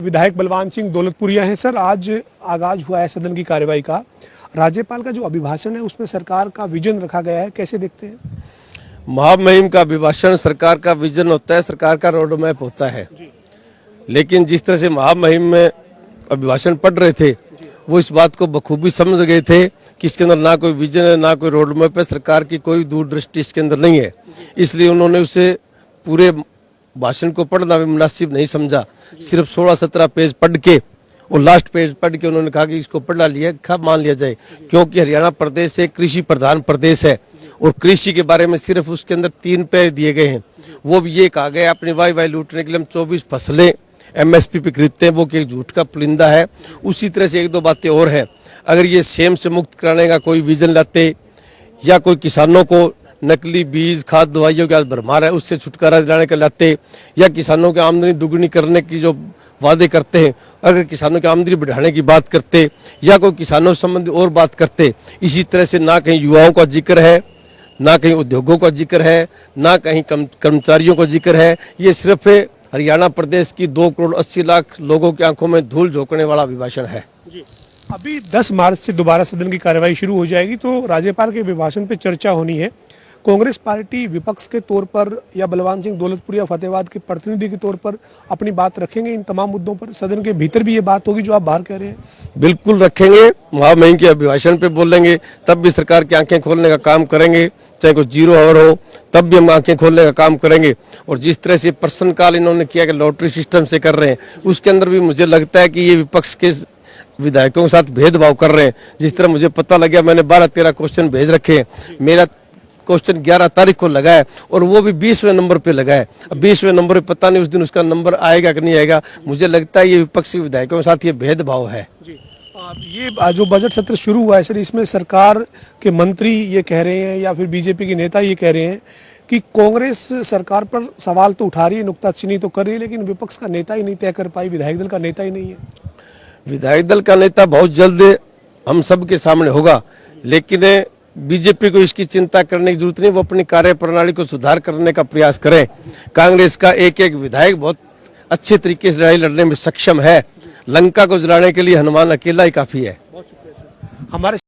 विधायक बलवान सिंह दौलतपुरिया हैं। सर, आज आगाज हुआ है सदन की कार्यवाही का। राज्यपाल का जो अभिभाषण है उसमें सरकार का विजन रखा गया है, कैसे देखते हैं? महामहिम का अभिभाषण सरकार का विजन होता है, सरकार का रोड मैप होता है। लेकिन जिस तरह से महामहिम में अभिभाषण पढ़ रहे थे वो इस बात को बखूबी समझ गए थे कि इसके अंदर ना कोई विजन है, ना कोई रोड मैप है, सरकार की कोई दूरदृष्टि इसके अंदर नहीं है। इसलिए उन्होंने उसे पूरे भाषण को पढ़ना भी मुनासिब नहीं समझा। सिर्फ 16-17 पेज पढ़ के और लास्ट पेज पढ़ के उन्होंने कहा कि इसको पढ़ लिया मान लिया जाए, क्योंकि हरियाणा प्रदेश एक कृषि प्रधान प्रदेश है और कृषि के बारे में सिर्फ उसके अंदर 3 पेज दिए गए हैं। वो भी ये कहा गया अपनी वाई लूटने के लिए हम 24 फसलें MSP पे खरीदते हैं, वो कि झूठ का पुलिंदा है। उसी तरह से 1-2 बातें और हैं। अगर ये सेम से मुक्त कराने का कोई विजन लाते या कोई किसानों को नकली बीज खाद दवाइयों की भरमार है उससे छुटकारा दिलाने का लाते, या किसानों की आमदनी दुगनी करने की जो वादे करते हैं अगर किसानों की आमदनी बढ़ाने की बात करते, या कोई किसानों से संबंधित और बात करते। इसी तरह से ना कहीं युवाओं का जिक्र है, ना कहीं उद्योगों का जिक्र है, ना कहीं कर्मचारियों का जिक्र है। ये सिर्फ हरियाणा प्रदेश की 2 करोड़ 80 लाख लोगों की आंखों में धूल झोंकने वाला अभिभाषण है। अभी 10 मार्च से दोबारा सदन की कार्यवाही शुरू हो जाएगी, तो राज्यपाल के अभिभाषण पे चर्चा होनी है। कांग्रेस पार्टी विपक्ष के तौर पर या बलवान सिंह दौलतपुरिया फतेहाबाद के प्रतिनिधि के तौर पर अपनी बात रखेंगे इन तमाम मुद्दों पर? सदन के भीतर भी ये बात होगी जो आप बाहर कह रहे हैं? बिल्कुल रखेंगे। महामहिम के अभिभाषण पे बोलेंगे, तब भी सरकार की आंखें खोलने का काम करेंगे। चाहे कोई 0 आवर हो तब भी हम आंखें खोलने का काम करेंगे। और जिस तरह से प्रश्नकाल इन्होंने किया कि लॉटरी सिस्टम से कर रहे हैं, उसके अंदर भी मुझे लगता है कि ये विपक्ष के विधायकों के साथ भेदभाव कर रहे हैं। जिस तरह मुझे पता लगा, मैंने 12-13 क्वेश्चन भेज रखे हैं। मेरा क्वेश्चन 11 तारीख को लगा है और वो भी 20वें नंबर पे लगा है। अब 20वें नंबर पे पता नहीं उस दिन उसका नंबर आएगा कि नहीं आएगा। मुझे लगता है ये विपक्षी विधायकों के साथ ये भेदभाव है। ये जो बजट सत्र शुरू हुआ है सर, इसमें सरकार के मंत्री ये कह रहे हैं या फिर बीजेपी के नेता ये कह रहे हैं कि कांग्रेस सरकार पर सवाल तो उठा रही है, नुक्ताचीनी तो कर रही है, लेकिन विपक्ष का नेता ही नहीं तय कर पाई, विधायक दल का नेता ही नहीं है। विधायक दल का नेता बहुत जल्द हम सबके सामने होगा, लेकिन बीजेपी को इसकी चिंता करने की जरूरत नहीं। वो अपनी कार्य प्रणाली को सुधार करने का प्रयास करें। कांग्रेस का एक विधायक बहुत अच्छे तरीके से लड़ाई लड़ने में सक्षम है। लंका को जलाने के लिए हनुमान अकेला ही काफी है। हमारे